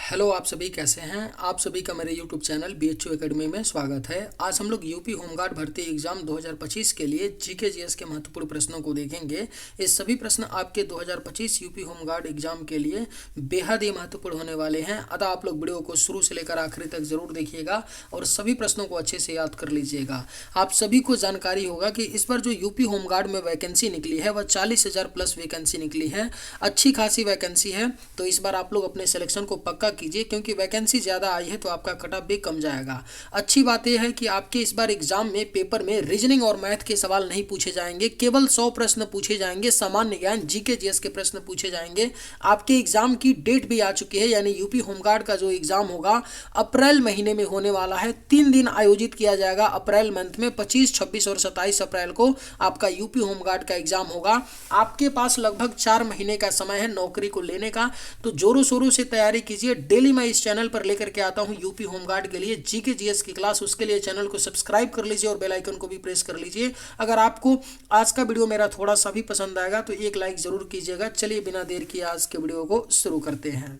Hello, आप सभी कैसे हैं। आप सभी का मेरे यूट्यूब चैनल BHU एकेडमी में स्वागत है। आज हम लोग यूपी होमगार्ड भर्ती एग्जाम 2025 के लिए जीके जीएस के महत्वपूर्ण प्रश्नों को देखेंगे। ये सभी प्रश्न आपके 2025 यूपी होमगार्ड एग्जाम के लिए बेहद ही महत्वपूर्ण होने वाले हैं। अतः आप लोग वीडियो को शुरू से लेकर आखिरी तक जरूर देखिएगा और सभी प्रश्नों को अच्छे से याद कर लीजिएगा। आप सभी को जानकारी होगा कि इस बार जो यूपी होमगार्ड में वैकेंसी निकली है वह 40,000 प्लस वैकेंसी निकली है। अच्छी खासी वैकेंसी है, तो इस बार आप लोग अपने सिलेक्शन को पक्का कीजिए, क्योंकि वैकेंसी ज़्यादा आई है तो आपका कट ऑफ भी कम जाएगा। अच्छी बात यह है कि आपके इस बार एग्जाम में पेपर में रीजनिंग और मैथ के सवाल नहीं पूछे जाएंगे, केवल 100 प्रश्न पूछे जाएंगे। सामान्य ज्ञान जीके जीएस के प्रश्न पूछे जाएंगे। आपके एग्जाम की डेट भी आ चुकी है, यानी यूपी होमगार्ड का जो एग्जाम होगा अप्रैल महीने में होने वाला है। 3 दिन आयोजित किया जाएगा अप्रैल मंथ में, 25, 26 और 27 अप्रैल को आपका यूपी होमगार्ड का एग्जाम होगा। आपके पास लगभग 4 महीने का समय है नौकरी को लेने का, तो जोरों शोरों से तैयारी कीजिए। डेली मैं इस चैनल पर लेकर के आता हूं यूपी होमगार्ड के लिए जीके जीएस की क्लास। उसके लिए चैनल को सब्सक्राइब कर लीजिए और बेल आइकन को भी प्रेस कर लीजिए। अगर आपको आज का वीडियो मेरा थोड़ा सा भी पसंद आएगा तो एक लाइक जरूर कीजिएगा। चलिए बिना देर किए आज के वीडियो को शुरू करते हैं।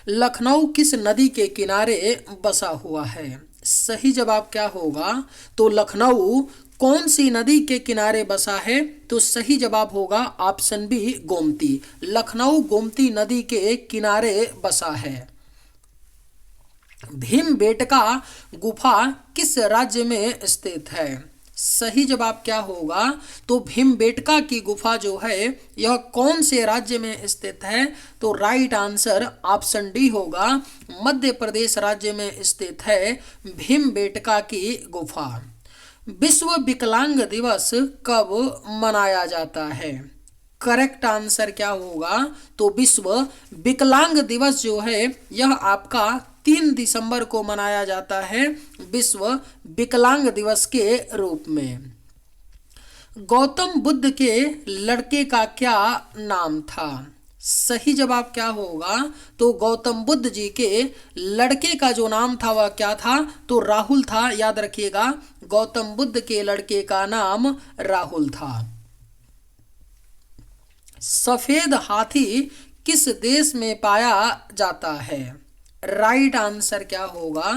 लखनऊ किस नदी के किनारे बसा हुआ है? सही जवाब क्या होगा? तो लखनऊ कौन सी नदी के किनारे बसा है? तो सही जवाब होगा ऑप्शन बी, गोमती। लखनऊ गोमती नदी के किनारे बसा है। भीमबेटका गुफा किस राज्य में स्थित है? सही जवाब क्या होगा? तो भीमबेटका की गुफा जो है यह कौन से राज्य में स्थित है? तो राइट आंसर ऑप्शन डी होगा, मध्य प्रदेश राज्य में स्थित है भीमबेटका की गुफा। विश्व विकलांग दिवस कब मनाया जाता है? करेक्ट आंसर क्या होगा? तो विश्व विकलांग दिवस जो है यह आपका 3 दिसंबर को मनाया जाता है विश्व विकलांग दिवस के रूप में। गौतम बुद्ध के लड़के का क्या नाम था? सही जवाब क्या होगा? तो गौतम बुद्ध जी के लड़के का जो नाम था वह क्या था? तो राहुल था। याद रखिएगा, गौतम बुद्ध के लड़के का नाम राहुल था। सफेद हाथी किस देश में पाया जाता है? राइट आंसर क्या होगा?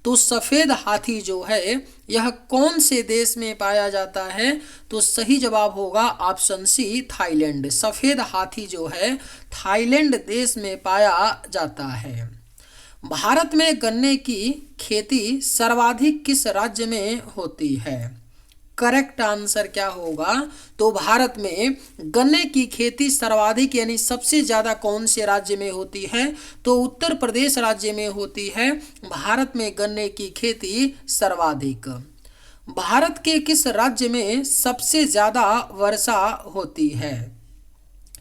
तो सफेद हाथी जो है यह कौन से देश में पाया जाता है? तो सही जवाब होगा ऑप्शन सी, थाईलैंड। सफेद हाथी जो है थाईलैंड देश में पाया जाता है। भारत में गन्ने की खेती सर्वाधिक किस राज्य में होती है? करेक्ट आंसर क्या होगा? तो भारत में गन्ने की खेती सर्वाधिक यानी सबसे ज़्यादा कौन से राज्य में होती है? तो उत्तर प्रदेश राज्य में होती है भारत में गन्ने की खेती सर्वाधिक। भारत के किस राज्य में सबसे ज़्यादा वर्षा होती है?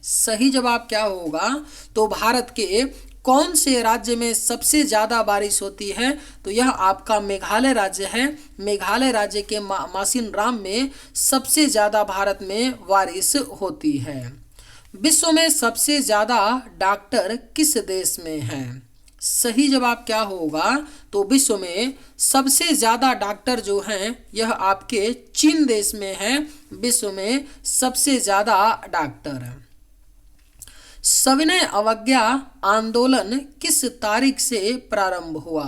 सही जवाब क्या होगा? तो भारत के कौन से राज्य में सबसे ज़्यादा बारिश होती है? तो यह आपका मेघालय राज्य है। मेघालय राज्य के मासिन राम में सबसे ज़्यादा भारत में बारिश होती है। विश्व में सबसे ज़्यादा डॉक्टर किस देश में हैं? सही जवाब क्या होगा? तो विश्व में सबसे ज़्यादा डॉक्टर जो हैं यह आपके चीन देश में हैं। विश्व में सबसे ज़्यादा डॉक्टर। सविनय अवज्ञा आंदोलन किस तारीख से प्रारंभ हुआ?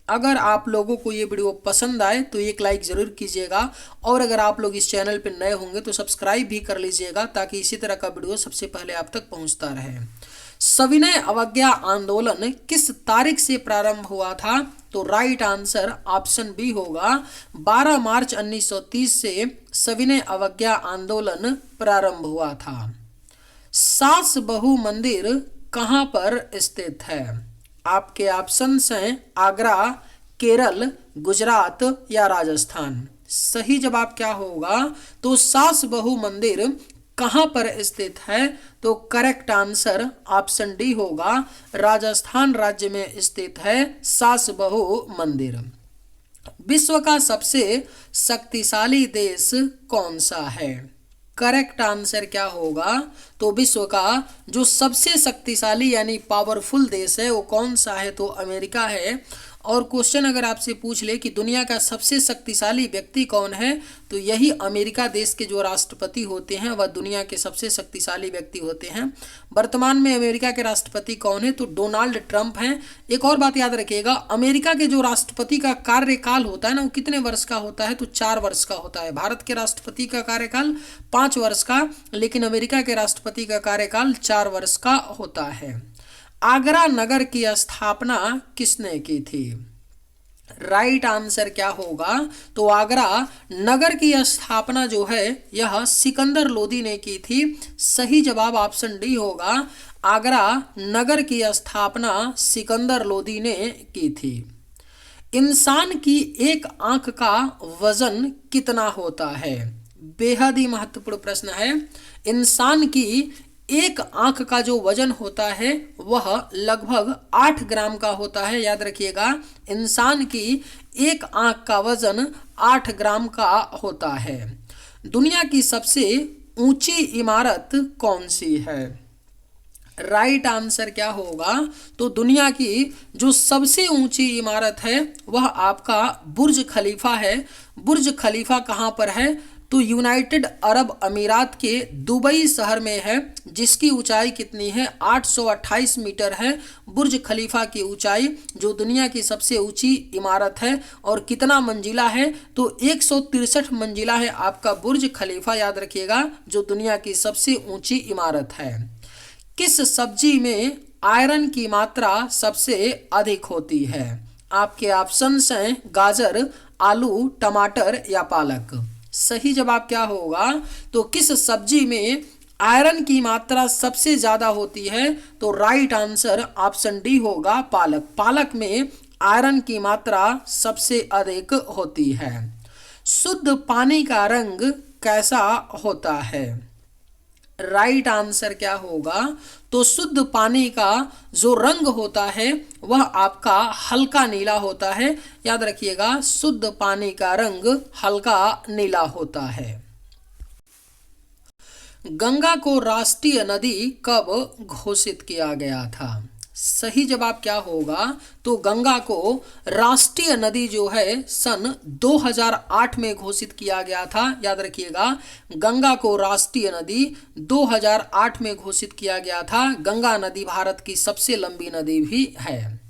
अगर आप लोगों को ये वीडियो पसंद आए तो एक लाइक ज़रूर कीजिएगा, और अगर आप लोग इस चैनल पर नए होंगे तो सब्सक्राइब भी कर लीजिएगा, ताकि इसी तरह का वीडियो सबसे पहले आप तक पहुंचता रहे। सविनय अवज्ञा आंदोलन किस तारीख से प्रारंभ हुआ था? तो राइट आंसर ऑप्शन बी होगा, 12 मार्च 1930 से सविनय अवज्ञा आंदोलन प्रारंभ हुआ था। सास बहू मंदिर कहाँ पर स्थित है? आपके ऑप्शंस हैं आगरा, केरल, गुजरात या राजस्थान। सही जवाब क्या होगा? तो सास बहू मंदिर कहाँ पर स्थित है? तो करेक्ट आंसर ऑप्शन डी होगा, राजस्थान राज्य में स्थित है सास बहू मंदिर। विश्व का सबसे शक्तिशाली देश कौन सा है? करेक्ट आंसर क्या होगा? तो विश्व का जो सबसे शक्तिशाली यानी पावरफुल देश है वो कौन सा है? तो अमेरिका है। और क्वेश्चन अगर आपसे पूछ ले कि दुनिया का सबसे शक्तिशाली व्यक्ति कौन है, तो यही अमेरिका देश के जो राष्ट्रपति होते हैं वह दुनिया के सबसे शक्तिशाली व्यक्ति होते हैं। वर्तमान में अमेरिका के राष्ट्रपति कौन है, तो डोनाल्ड ट्रंप हैं। एक और बात याद रखिएगा, अमेरिका के जो राष्ट्रपति का कार्यकाल होता है ना, वो कितने वर्ष का होता है, तो 4 वर्ष का होता है। भारत के राष्ट्रपति का कार्यकाल 5 वर्ष का, लेकिन अमेरिका के राष्ट्रपति का कार्यकाल 4 वर्ष का होता है। आगरा नगर की स्थापना किसने की थी? राइट आंसर क्या होगा, तो आगरा नगर की स्थापना जो है यह सिकंदर लोदी ने की थी। सही जवाब ऑप्शन डी होगा, आगरा नगर की स्थापना सिकंदर लोदी ने की थी। इंसान की एक आंख का वजन कितना होता है? बेहद ही महत्वपूर्ण प्रश्न है। इंसान की एक आंख का जो वजन होता है वह लगभग 8 ग्राम का होता है। याद रखिएगा, इंसान की एक आंख का वजन 8 ग्राम का होता है। दुनिया की सबसे ऊंची इमारत कौन सी है? राइट आंसर क्या होगा, तो दुनिया की जो सबसे ऊंची इमारत है वह आपका बुर्ज खलीफा है। बुर्ज खलीफा कहाँ पर है, तो यूनाइटेड अरब अमीरात के दुबई शहर में है, जिसकी ऊंचाई कितनी है, 828 मीटर है बुर्ज खलीफा की ऊंचाई, जो दुनिया की सबसे ऊंची इमारत है। और कितना मंजिला है, तो 163 मंजिला है आपका बुर्ज खलीफा, याद रखिएगा, जो दुनिया की सबसे ऊंची इमारत है। किस सब्जी में आयरन की मात्रा सबसे अधिक होती है? आपके ऑप्शंस हैं गाजर, आलू, टमाटर या पालक। सही जवाब क्या होगा, तो किस सब्जी में आयरन की मात्रा सबसे ज्यादा होती है, तो राइट आंसर ऑप्शन डी होगा, पालक। पालक में आयरन की मात्रा सबसे अधिक होती है। शुद्ध पानी का रंग कैसा होता है? राइट आंसर क्या होगा, तो शुद्ध पानी का जो रंग होता है वह आपका हल्का नीला होता है। याद रखिएगा, शुद्ध पानी का रंग हल्का नीला होता है। गंगा को राष्ट्रीय नदी कब घोषित किया गया था? सही जवाब क्या होगा, तो गंगा को राष्ट्रीय नदी जो है सन 2008 में घोषित किया गया था। याद रखिएगा, गंगा को राष्ट्रीय नदी 2008 में घोषित किया गया था। गंगा नदी भारत की सबसे लंबी नदी भी है।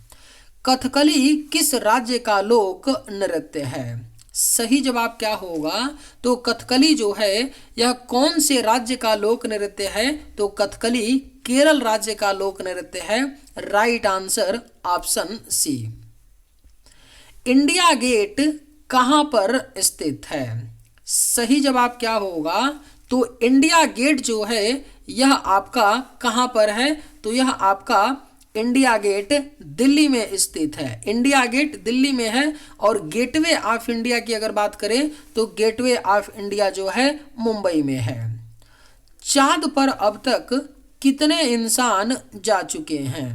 कथकली किस राज्य का लोक नृत्य है? सही जवाब क्या होगा, तो कथकली जो है यह कौन से राज्य का लोक नृत्य है, तो कथकली केरल राज्य का लोक नृत्य है। Right answer option C. India Gate कहां पर स्थित है? सही जवाब क्या होगा, तो इंडिया गेट जो है यह आपका कहां पर है, तो यह आपका इंडिया गेट दिल्ली में स्थित है। इंडिया गेट दिल्ली में है। और गेटवे ऑफ इंडिया की अगर बात करें तो गेटवे ऑफ इंडिया जो है मुंबई में है। चांद पर अब तक कितने इंसान जा चुके हैं?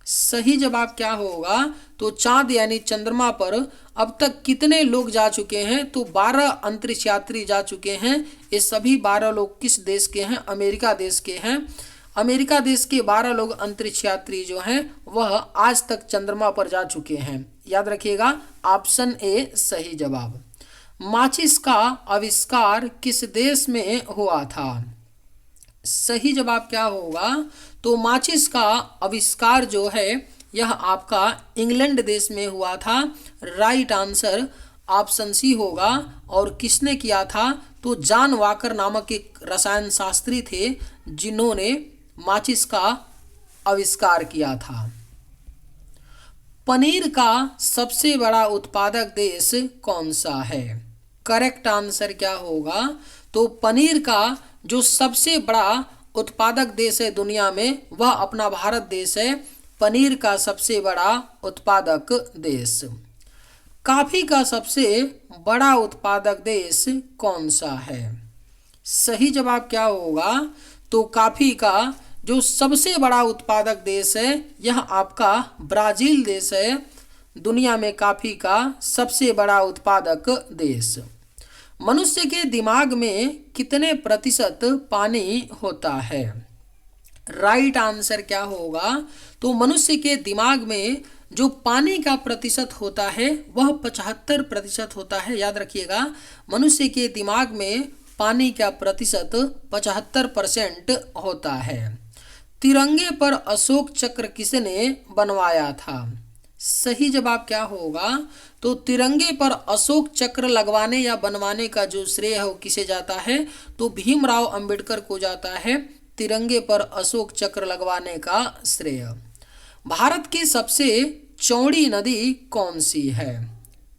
सही जवाब क्या होगा, तो चांद यानी चंद्रमा पर अब तक कितने लोग जा चुके हैं, तो 12 अंतरिक्ष यात्री जा चुके हैं। ये सभी 12 लोग किस देश के हैं? अमेरिका देश के हैं। अमेरिका देश के 12 लोग अंतरिक्ष यात्री जो हैं वह आज तक चंद्रमा पर जा चुके हैं। याद रखिएगा, ऑप्शन ए सही जवाब। माचिस का आविष्कार किस देश में हुआ था? सही जवाब क्या होगा, तो माचिस का आविष्कार जो है यह आपका इंग्लैंड देश में हुआ था। राइट आंसर ऑप्शन सी होगा। और किसने किया था, तो जॉन वॉकर नामक एक रसायन शास्त्री थे जिन्होंने माचिस का आविष्कार किया था। पनीर का सबसे बड़ा उत्पादक देश कौन सा है? करेक्ट आंसर क्या होगा, तो पनीर का जो सबसे बड़ा उत्पादक देश है दुनिया में वह अपना भारत देश है। पनीर का सबसे बड़ा उत्पादक देश। कॉफी का सबसे बड़ा उत्पादक देश कौन सा है? सही जवाब क्या होगा, तो कॉफी का जो सबसे बड़ा उत्पादक देश है यह आपका ब्राजील देश है। दुनिया में कॉफी का सबसे बड़ा उत्पादक देश। मनुष्य के दिमाग में कितने प्रतिशत पानी होता है? राइट आंसर क्या होगा, तो मनुष्य के दिमाग में जो पानी का प्रतिशत होता है वह 75% होता है। याद रखिएगा, मनुष्य के दिमाग में पानी का प्रतिशत 75% होता है। तिरंगे पर अशोक चक्र किसने बनवाया था? सही जवाब क्या होगा? तो तिरंगे पर अशोक चक्र लगवाने या बनवाने का जो श्रेय है वो किसे जाता है? तो भीमराव अंबेडकर को जाता है तिरंगे पर अशोक चक्र लगवाने का श्रेय। भारत की सबसे चौड़ी नदी कौन सी है?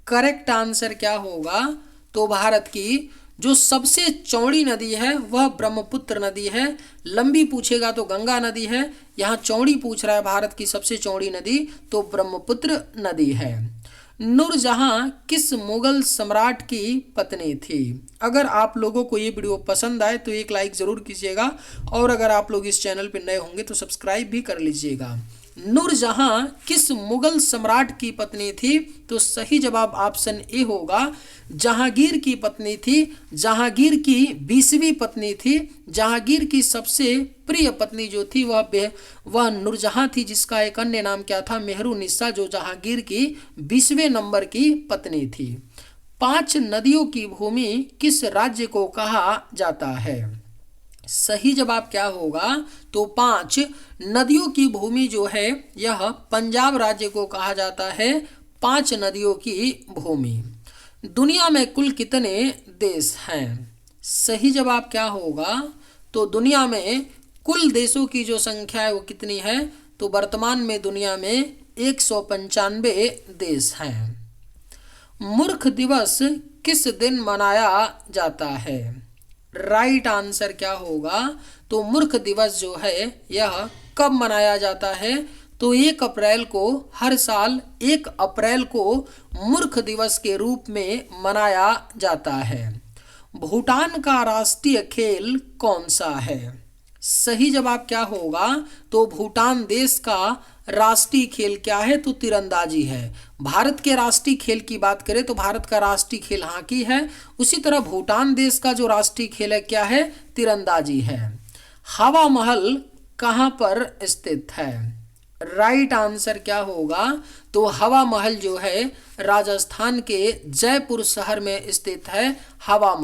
करेक्ट आंसर क्या होगा? तो भारत की जो सबसे चौड़ी नदी है वह ब्रह्मपुत्र नदी है। लंबी पूछेगा तो गंगा नदी है, यहाँ चौड़ी पूछ रहा है भारत की सबसे चौड़ी नदी, तो ब्रह्मपुत्र नदी है। नूरजहां किस मुगल सम्राट की पत्नी थी? अगर आप लोगों को ये वीडियो पसंद आए तो एक लाइक ज़रूर कीजिएगा, और अगर आप लोग इस चैनल पर नए होंगे तो सब्सक्राइब भी कर लीजिएगा। नूरजहां किस मुगल सम्राट की पत्नी थी? तो सही जवाब ऑप्शन ए होगा, जहांगीर की पत्नी थी। जहांगीर की 20वीं पत्नी थी। जहांगीर की सबसे प्रिय पत्नी जो थी वह नूरजहां थी, जिसका एक अन्य नाम क्या था? मेहरुनिसा, जो जहांगीर की 20वें नंबर की पत्नी थी। 5 नदियों की भूमि किस राज्य को कहा जाता है? सही जवाब क्या होगा? तो 5 नदियों की भूमि जो है यह पंजाब राज्य को कहा जाता है। 5 नदियों की भूमि। दुनिया में कुल कितने देश हैं? सही जवाब क्या होगा? तो दुनिया में कुल देशों की जो संख्या है वो कितनी है? तो वर्तमान में दुनिया में 195 देश हैं। मूर्ख दिवस किस दिन मनाया जाता है? राइट आंसर क्या होगा? तो मूर्ख दिवस जो है यह कब मनाया जाता है? तो 1 अप्रैल को, हर साल 1 अप्रैल को मूर्ख दिवस के रूप में मनाया जाता है। भूटान का राष्ट्रीय खेल कौन सा है? सही जवाब क्या होगा? तो भूटान देश का राष्ट्रीय खेल क्या है? तो तीरंदाजी है। भारत के राष्ट्रीय खेल की बात करें तो भारत का राष्ट्रीय खेल हॉकी है, उसी तरह भूटान देश का जो राष्ट्रीय खेल है क्या है? तीरंदाजी है। हवा महल कहाँ पर स्थित है? राइट आंसर क्या होगा? तो हवा महल जो है राजस्थान के जयपुर शहर में स्थित है। हवा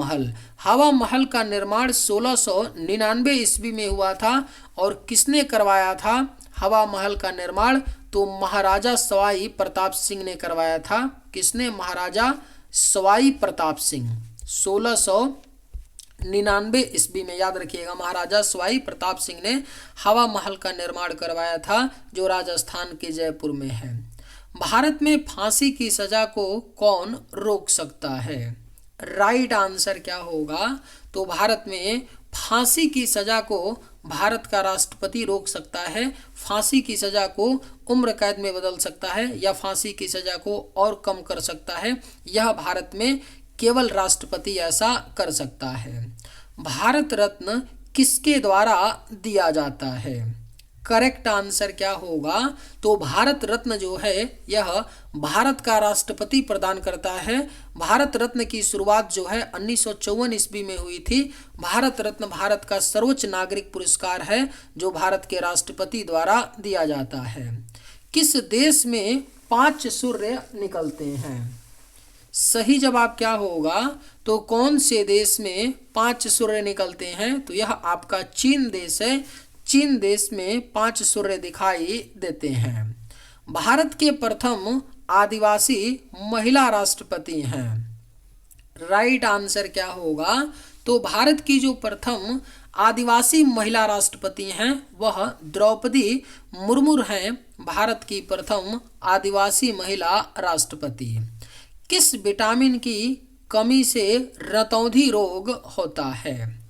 महल का निर्माण 1699 ईस्वी में हुआ था। और किसने करवाया था हवा महल का निर्माण? तो महाराजा सवाई प्रताप सिंह ने करवाया था। किसने? महाराजा सवाई प्रताप सिंह। 1699 ईस्वी में, याद रखिएगा, महाराजा सवाई प्रताप सिंह ने हवा महल का निर्माण करवाया था, जो राजस्थान के जयपुर में है। भारत में फांसी की सजा को कौन रोक सकता है? राइट आंसर क्या होगा? तो भारत में फांसी की सजा को भारत का राष्ट्रपति रोक सकता है। फांसी की सजा को उम्र कैद में बदल सकता है या फांसी की सजा को और कम कर सकता है। यह भारत में केवल राष्ट्रपति ऐसा कर सकता है। भारत रत्न किसके द्वारा दिया जाता है? करेक्ट आंसर क्या होगा? तो भारत रत्न जो है यह भारत का राष्ट्रपति प्रदान करता है। भारत रत्न की शुरुआत जो है 1954 ईस्वी में हुई थी। भारत रत्न भारत का सर्वोच्च नागरिक पुरस्कार है जो भारत के राष्ट्रपति द्वारा दिया जाता है। किस देश में 5 सूर्य निकलते हैं? सही जवाब क्या होगा? तो कौन से देश में 5 सूर्य निकलते हैं? तो यह आपका चीन देश है। चीन देश में 5 सूर्य दिखाई देते हैं। भारत के प्रथम आदिवासी महिला राष्ट्रपति हैं। राइट आंसर क्या होगा? तो भारत की जो प्रथम आदिवासी महिला राष्ट्रपति हैं वह द्रौपदी मुर्मू हैं। भारत की प्रथम आदिवासी महिला राष्ट्रपति। किस विटामिन की कमी से रतौंधी रोग होता है?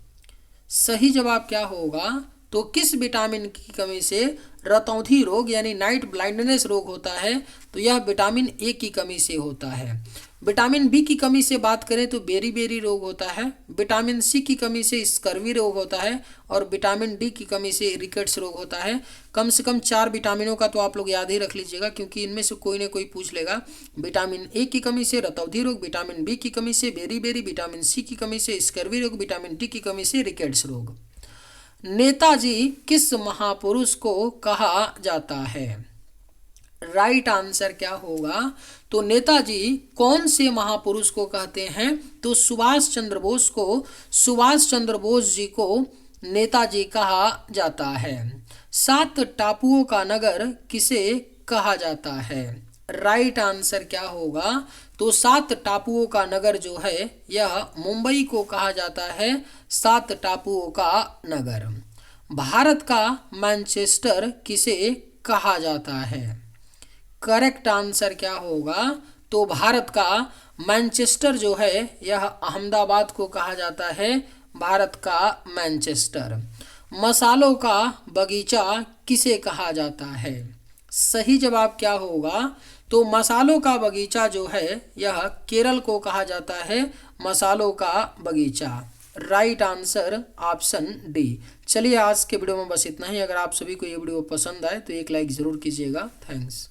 सही जवाब क्या होगा? तो किस विटामिन की कमी से रतौंधी रोग यानी नाइट ब्लाइंडनेस रोग होता है? तो यह विटामिन ए की कमी से होता है। विटामिन बी की कमी से बात करें तो बेरी रोग होता है। विटामिन सी की कमी से स्कर्वी रोग होता है और विटामिन डी की कमी से रिकेट्स रोग होता है। कम से कम 4 विटामिनों का तो आप लोग याद ही रख लीजिएगा, क्योंकि इनमें से कोई ना कोई पूछ लेगा। विटामिन ए की कमी से रतौंधी रोग, विटामिन बी की कमी से बेरी, विटामिन सी की कमी से स्कर्वी रोग, विटामिन डी की कमी से रिकेट्स रोग। नेताजी किस महापुरुष को कहा जाता है? राइट आंसर क्या होगा? तो नेताजी कौन से महापुरुष को कहते हैं? तो सुभाष चंद्र बोस को, सुभाष चंद्र बोस जी को नेताजी कहा जाता है। 7 टापुओं का नगर किसे कहा जाता है? राइट आंसर क्या होगा? तो 7 टापुओं का नगर जो है यह मुंबई को कहा जाता है, 7 टापुओं का नगर। भारत का मैनचेस्टर किसे कहा जाता है? करेक्ट आंसर क्या होगा? तो भारत का मैनचेस्टर जो है यह अहमदाबाद को कहा जाता है, भारत का मैनचेस्टर। मसालों का बगीचा किसे कहा जाता है? सही जवाब क्या होगा? तो मसालों का बगीचा जो है यह केरल को कहा जाता है, मसालों का बगीचा। Right answer option D. चलिए आज के वीडियो में बस इतना ही। अगर आप सभी को ये वीडियो पसंद आए तो एक लाइक ज़रूर कीजिएगा। थैंक्स।